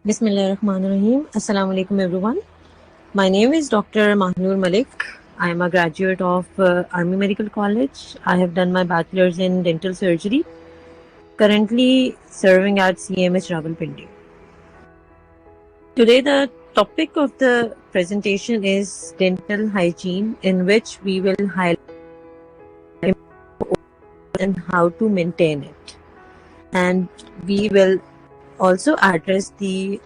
Bismillahirrahmanirrahim. Assalamu alaikum everyone. My name is Dr. Mahnur Malik. I am a graduate of Army Medical College. I have done my bachelor's in dental surgery. Currently serving at CMH Rawalpindi. Today the topic of the presentation is dental hygiene, in which we will highlight and how to maintain it. And we will also address the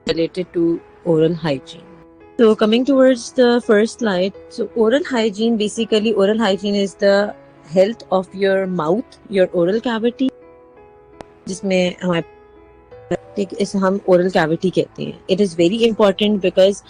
related to oral hygiene. So coming towards the first slide, so oral hygiene is the health of your mouth, your oral cavity, जिसमें हमारे इसे हम oral cavity कहते हैं. It is very important because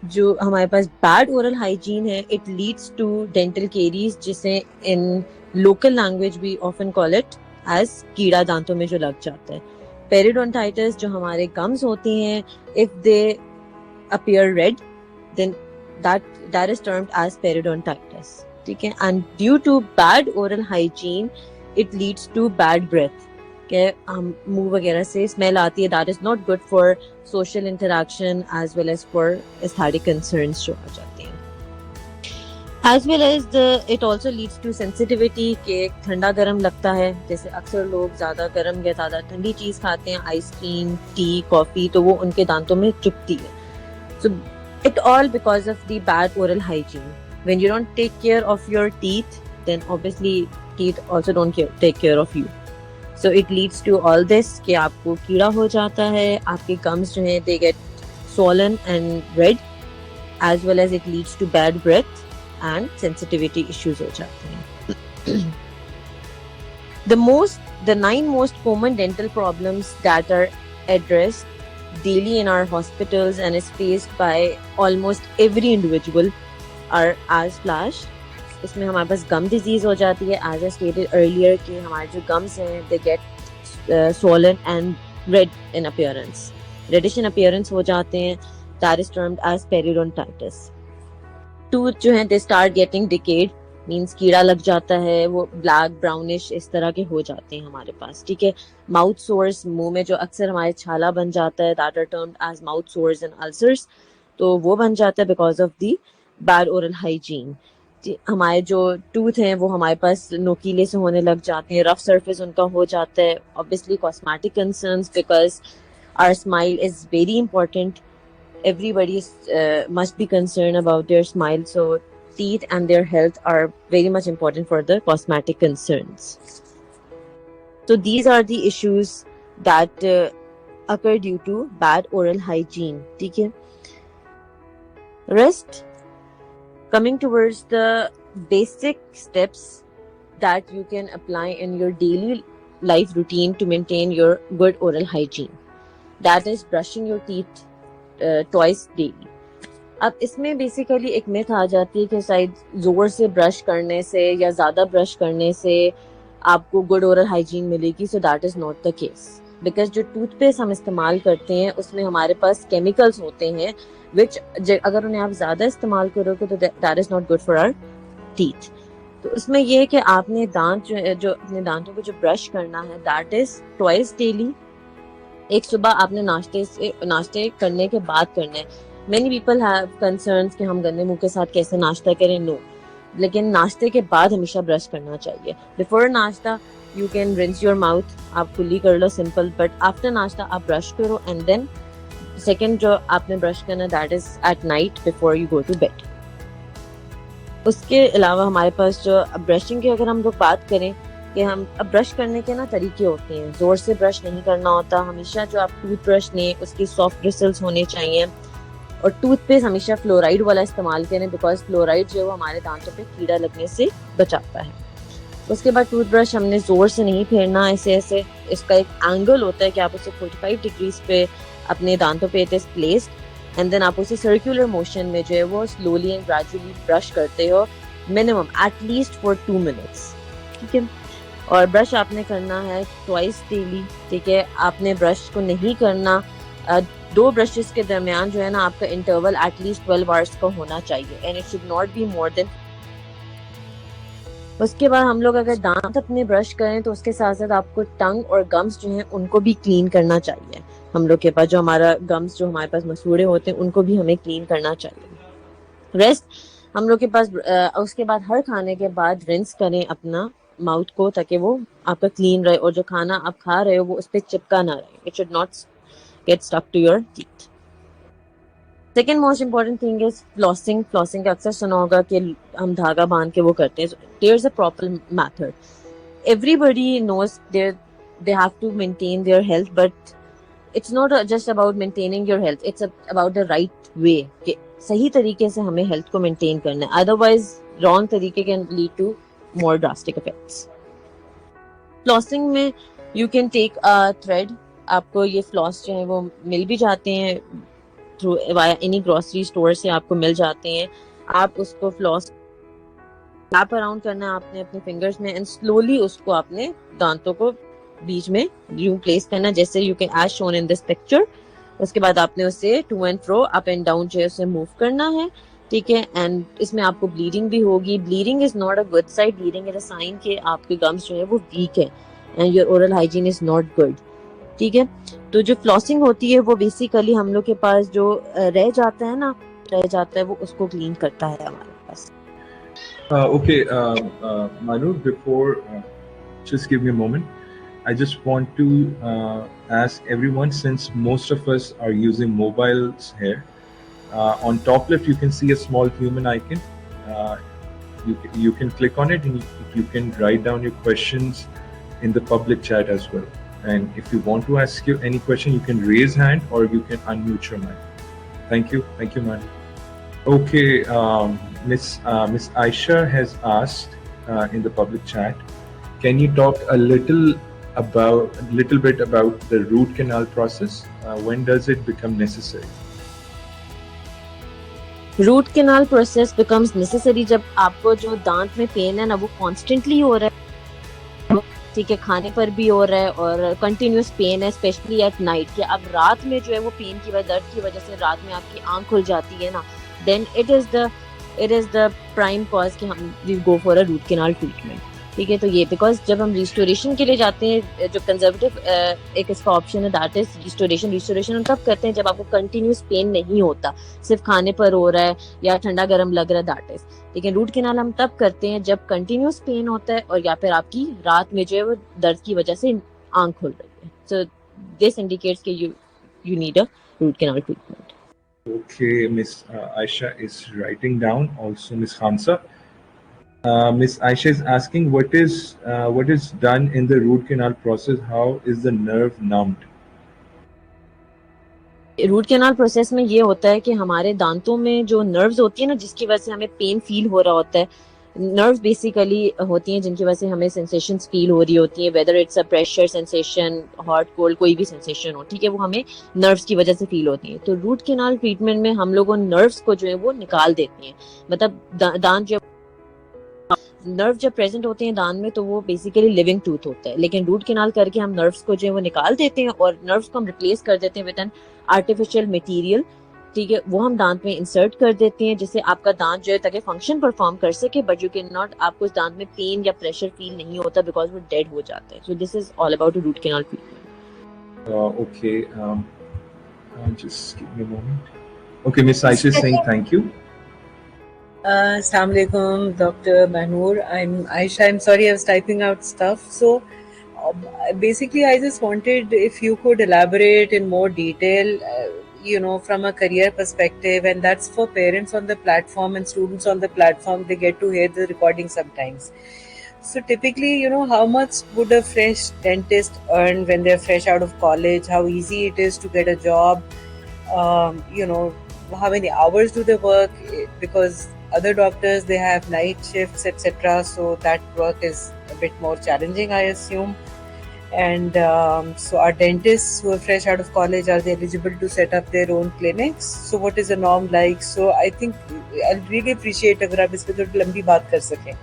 जो हमारे पास bad oral hygiene है, it leads to dental caries, जिसे in local language we often call it as कीड़ा दांतों में जो लग जाता है. Periodontitis जो हमारे gums होती हैं, if they appear red, then that is termed as periodontitis. ठीक है. And due to bad oral hygiene, it leads to bad breath. कि हम मुंह वगैरह से स्मेल आती है, that is not good for social interaction as well as for aesthetic concerns जो आ जाती हैं. As well as it also leads to sensitivity कि ठंडा गर्म लगता है, जैसे अक्सर लोग ज़्यादा गर्म या ज़्यादा ठंडी चीज़ खाते हैं, आइसक्रीम, टी, कॉफ़ी, तो वो उनके दांतों में चुभती है. So it all because of the bad oral hygiene. When you don't take care of your teeth, then obviously teeth also don't take care of you. So it leads to all this कि आपको कीड़ा हो जाता है, आपके gums जो हैं they get swollen and red, as well as it leads to bad breath and sensitivity issues हो जाते हैं. The 9 most common dental problems that are addressed daily in our hospitals and is faced by almost every individual are as flash. इसमें हमारे पास गम disease हो जाती है, as I stated earlier कि हमारे जो gums हैं they get swollen and red in appearance, reddish in appearance हो जाते हैं, that is termed as periodontitis. Tooth जो हैं they start getting decayed, means कीड़ा लग जाता है, वो black brownish इस तरह के हो जाते हैं हमारे पास. ठीक है. Mouth sores, मुंह में जो अक्सर हमारे छाला बन जाता है, that are termed as mouth sores and ulcers, तो वो बन जाता है because of the bad oral hygiene. हमारे जो टूथ हैं वो हमारे पास नोकीले से होने लग जाते हैं, रफ सरफेस उनका हो जाता है. Obviously cosmetic concerns, because our smile is very important. Everybody must be concerned about their smile, so teeth and their health are very much important for the cosmetic concerns. So these are the issues that occur due to bad oral hygiene. ठीक है. Rest, coming towards the basic steps that you can apply in your daily life routine to maintain your good oral hygiene. That is brushing your teeth twice daily. अब इसमें basically एक myth आ जाती है कि शायद जोर से ब्रश करने से या ज़्यादा ब्रश करने से आपको गुड ओरल हाइजीन मिलेगी. So that is not the case, because जो टूथपेस्ट हम इस्तेमाल करते हैं उसमें हमारे पास केमिकल्स होते हैं विच अगर उन्हें आप ज़्यादा इस्तेमाल करोगे तो that is not good for our teeth. तो उसमें यह है कि आपने दांत जो अपने दांतों को जो ब्रश करना है दैट इज़ ट्वाइस डेली. एक सुबह आपने नाश्ते करने के बाद करना है. Many people have concerns कि हम गंदे मुंह के साथ कैसे नाश्ता करें. नो, लेकिन नाश्ते के बाद हमेशा ब्रश करना चाहिए. बिफोर नाश्ता you can rinse your mouth, आप कुल्ली कर लो सिंपल, बट आफ्टर नाश्ता आप ब्रश करो. एंड देन सेकेंड जो आपने ब्रश करना that is at night before you go to bed. उसके अलावा हमारे पास जो ब्रशिंग की अगर हम लोग बात करें कि हम अब ब्रश करने के ना तरीके होते हैं. जोर से ब्रश नहीं करना होता. हमेशा जो आप टूथ ब्रश लें उसकी सॉफ्ट ब्रिसल्स होने चाहिए, और टूथपेस्ट हमेशा फ्लोराइड वाला इस्तेमाल करें, बिकॉज फ्लोराइड जो है वो हमारे दांतों पे कीड़ा लगने से बचाता है. उसके बाद टूथब्रश हमने ज़ोर से नहीं फेरना, ऐसे ऐसे इसका एक एंगल होता है कि आप उसे 45 डिग्रीज पे अपने दांतों पे it is placed, and then आप उसे सर्कुलर मोशन में जो है वो स्लोली एंड ग्रेजुअली ब्रश करते हो, मिनिमम एटलीस्ट फॉर 2 मिनट्स. ठीक है. और ब्रश आपने करना है ट्वाइस डेली. ठीक है. आपने ब्रश को नहीं करना 2 ब्रशेस के दरमियान जो है ना आपका इंटरवल एटलीस्ट 12 आवर्स का होना चाहिए, and it should not be more than उसके बाद हम लोग अगर दांत अपने ब्रश करें तो उसके साथ साथ आपको टंग और गम्स जो हैं उनको भी क्लीन करना चाहिए। हम लोग के पास जो हमारा गम्स जो हमारे पास मसूड़े होते हैं उनको भी हमें क्लीन करना चाहिए। रेस्ट हम लोग के पास उसके बाद हर खाने के बाद रिंस करें अपना माउथ को, ताकि वो आपका क्लीन रहे और जो खाना आप खा रहे हो वो उस पर चिपका ना रहे। It should not get stuck to your teeth. Second most important thing is flossing. Flossing का अक्सर सुना होगा कि हम धागा बांध के वो करते हैं। There is a proper method. Everybody knows they have to maintain their health, but it's not just about maintaining your health, it's about the right way कि सही तरीके से हमें हेल्थ को मेंटेन करना है, अदरवाइज रॉन्ग तरीके can lead to more drastic effects. Flossing में you can take a thread. आपको ये फ्लॉस जो है वो मिल भी जाते हैं through via any grocery store से आपको मिल जाते हैं। आप उसको फ्लॉस लैप अराउंड करना है आपने अपने फिंगर्स में एंड स्लोली उसको आपने दांतों को बीच में यूं प्लेस करना, जैसे you can as shown in this picture. उसके बाद आपने उसे to and fro up and down जो है उसे मूव करना है, ठीक है। एंड इसमें आपको ब्लीडिंग भी होगी। Bleeding is not a good side, bleeding is a sign कि आपके गम्स जो है वो वीक है and your oral hygiene is not good, ठीक है। तो जो फ्लॉसिंग होती है वो बेसिकली हम लोग के पास जो रह जाता है ना, रह जाता है वो उसको क्लीन करता है हमारे पास। Okay, Manu, before, just give me a moment. I just want to ask everyone, since most of us are using mobiles here, on top left you can see a small human icon. You can click on it and you can write down your questions in the public chat as well. And if you want to ask you any question, you can raise hand or you can unmute your mic. Thank you, Manu. Okay, Miss Aisha has asked in the public chat, can you talk a little bit about the root canal process? When does it become necessary? Root canal process becomes necessary जब आपको जो दांत में pen है ना वो constantly हो रहा है, ठीक है, खाने पर भी हो रहा है और कंटिन्यूस पेन है, स्पेशली एट नाइट, कि अब रात में जो है वो पेन की वजह, दर्द की वजह से रात में आपकी आंख खुल जाती है ना, then it is the prime cause कि हम we go for a root canal treatment, ठीक है। तो ये बिकॉज जब हम रिस्टोरेशन के लिए जाते हैं, जो कंजर्वेटिव एक इसका ऑप्शन है दैट इज रिस्टोरेशन हम तब करते हैं जब आपको कंटिन्यूस पेन नहीं होता, सिर्फ खाने पर हो रहा है या ठंडा गर्म लग रहा है, दैट इज। लेकिन रूट कैनाल हम तब करते हैं जब कंटिन्यूस पेन होता है और या फिर आपकी रात में जो है वो दर्द की वजह से आंख खुल रही है। सो दिस इंडिकेट्स कि you need a root canal treatment. Okay, Miss Aisha is writing down. Also, Miss Hamza. Miss Aisha is asking, what is done in the root canal process? How is the nerve numbed? Root canal process में ये होता है कि हमारे दांतों में जो nerves होती है ना, जिसकी वजह से हमें पेन फील हो रहा होता है, नर्व्स बेसिकली होती हैं जिनकी वजह से हमें सेंसेशंस फील हो रही होती है, whether it's a pressure sensation, hot cold, कोई भी सेंसेशन हो, ठीक है, वो हमें नर्व्स की वजह से फील होती है। तो रूट कैनाल ट्रीटमेंट में हम लोग नर्व्स को जो है वो निकाल देते हैं, मतलब दांत जो नर्व जब प्रेजेंट होते हैं दांत में तो वो बेसिकली लिविंग टूथ होता है, लेकिन रूट कैनाल करके हम नर्व्स को जो है वो निकाल देते हैं और नर्व्स को हम रिप्लेस कर देते हैं विद एन आर्टिफिशियल मटेरियल, ठीक है, वो हम दांत में इंसर्ट कर देते हैं जिससे आपका दांत जो है ताकि फंक्शन परफॉर्म कर सके, बट यू कैन नॉट, आपको उस दांत में पेन या प्रेशर फील नहीं होता बिकॉज वो डेड हो जाता है। So this is all about root canal treatment. Okay, just give me a moment. Okay, Miss Aisha is saying thank you. Assalamu alaikum, Dr. Banur. I'm Aisha. I'm sorry, I was typing out stuff. So, basically, I just wanted if you could elaborate in more detail, from a career perspective, and that's for parents on the platform and students on the platform. They get to hear the recording sometimes. So, typically, how much would a fresh dentist earn when they're fresh out of college? How easy it is to get a job? How many hours do they work? Because other doctors, they have night shifts, etc. So that work is a bit more challenging, I assume. And so our dentists who are fresh out of college, are they eligible to set up their own clinics? So what is the norm like? So I think I'll really appreciate अगर आप इस पे थोड़ी लंबी बात कर सकें।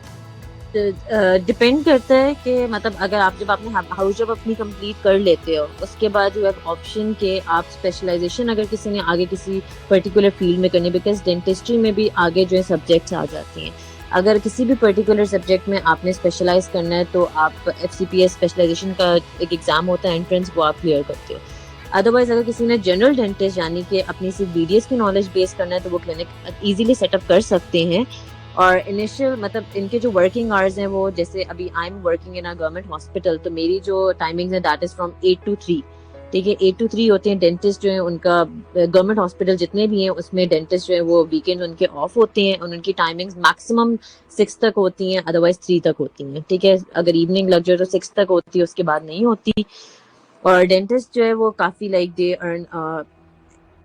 Depend करता है कि मतलब अगर आप जब आपने हाउस जॉब अपनी कंप्लीट कर लेते हो उसके बाद यू हैव ऑप्शन के आप स्पेशलाइजेशन अगर किसी ने आगे किसी पर्टिकुलर फील्ड में करनी, बिकॉज डेंटिस्ट्री में भी आगे जो है सब्जेक्ट्स आ जाती हैं, अगर किसी भी पर्टिकुलर सब्जेक्ट में आपने स्पेशलाइज करना है तो आप FCPS स्पेशलाइजेशन का एक एग्ज़ाम होता है एंट्रेंस, वो आप क्लियर करते हो। अदरवाइज अगर किसी ने जनरल डेंटिस्ट यानी कि अपनी सिर्फ BDS की नॉलेज बेस करना है तो वो क्लिनिक इजीली सेटअप कर सकते हैं। और इनिशियल मतलब इनके जो वर्किंग आवर्स हैं वो, जैसे अभी I am working in a government hospital, तो मेरी जो टाइमिंग्स है दैट इज़ फ्रॉम 8 to 3। ठीक है, 8 to 3 होते हैं। डेंटिस्ट जो है उनका गवर्नमेंट हॉस्पिटल जितने भी हैं उसमें डेंटिस्ट जो है वो वीकेंड उनके ऑफ होते हैं और उनकी टाइमिंग्स मैक्सिमम 6 तक होती हैं, अदरवाइज 3 तक होती हैं। ठीक है, अगर इवनिंग लग जाए तो 6 तक होती है, उसके बाद नहीं होती। और डेंटिस्ट जो है वो काफ़ी like they earn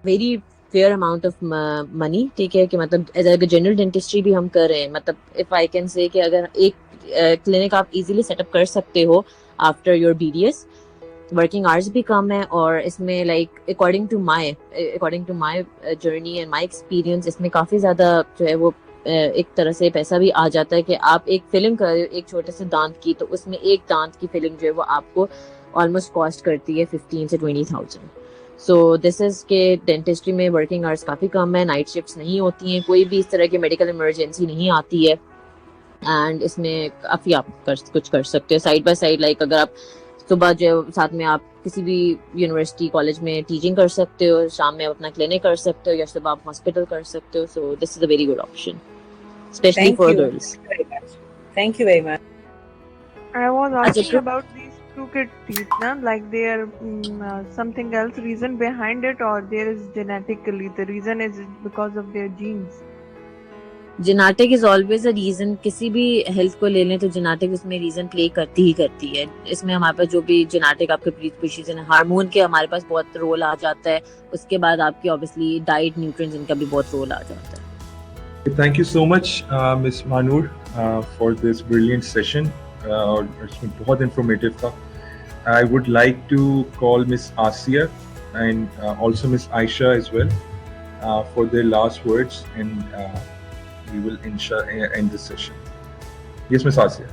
very fair amount of money. ठीक है, कि मतलब अगर जनरल डेंटिस्ट्री भी हम कर रहे हैं, मतलब इफ़ आई कैन से कि अगर एक क्लिनिक आप इजीली सेटअप कर सकते हो after your BDS, working hours भी कम है और इसमें like according to my journey and my experience इसमें काफ़ी ज़्यादा जो है वो एक तरह से पैसा भी आ जाता है कि आप एक फिलिंग कर रहे हो एक छोटे से दांत की, तो उसमें एक दांत की फिलिंग जो है वो आपको ऑलमोस्ट कॉस्ट करती है 15 से 20,000। सो दिस इज़ के डेंटिस्ट्री में वर्किंग आवर्स काफ़ी कम है, नाइट शिफ्ट्स नहीं होती हैं, कोई भी इस तरह की मेडिकल इमरजेंसी नहीं आती है। एंड इसमें काफ़ी आप कुछ कर सकते हो साइड बाय साइड। लाइक अगर आप सुबह जो साथ में आप किसी भी यूनिवर्सिटी कॉलेज में टीचिंग कर सकते हो, शाम में आप अपना क्लिनिक कर सकते हो, या सुबह आप हॉस्पिटल कर सकते हो। So this is a very good option specially Thank for you girls. very much. Thank you very much. I was अच्छा, asking about these crooked teeth, na? Like they are something else reason behind it, or there is genetically the reason is because of their genes. Genetic is always a reason. किसी भी health को ले लें तो genetic उसमें reason play करती ही करती है। इसमें हमारे पास जो भी जेनेटिक आपके प्रीडिस्पोजिशन है, हार्मोन के हमारे पास बहुत रोल आ जाता है। उसके बाद आपकी ऑब्वियसली डाइट, न्यूट्रिएंट्स, इनका भी बहुत रोल आ जाता है। Thank you so much, Ms. Manur, for this brilliant session. और इसमें बहुत informative था. I would like to call Ms. Asia and also Ms. Aisha as well for their last words, and we will end this session. Yes, Ms. Asia.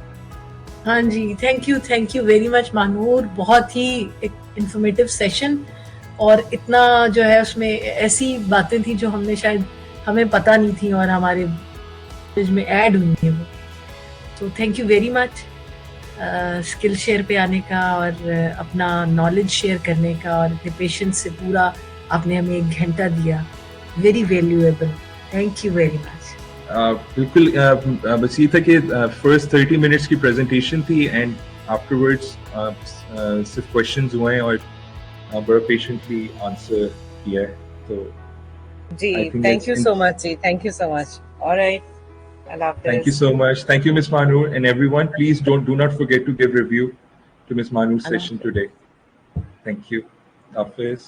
हाँ जी, thank you very much Manur. बहुत ही एक informative session, और इतना जो है उसमें ऐसी बातें थी जो हमने शायद हमें पता नहीं थी और हमारे नॉलेज में ऐड हुई हैं वो। तो thank you very much skill share पे आने का और अपना नॉलेज शेयर करने का, और इतने पेशेंस से पूरा आपने हमें 1 घंटा दिया। Very valuable, thank you very much. बिल्कुल, बस ये था कि फर्स्ट 30 मिनट्स की प्रेजेंटेशन थी एंड आफ्टरवर्ड्स सिर्फ क्वेश्चंस हुए हैं और बड़ा पेशेंटली आंसर किया है। तो जी, I think thank you that's- so much. Ji, thank you so much. All right. Allah Hafiz. Thank you so much. Thank you, Ms. Manur, and everyone. Please do not forget to give review to Ms. Manur's Allah session Hafiz. today. Thank you. Hafiz.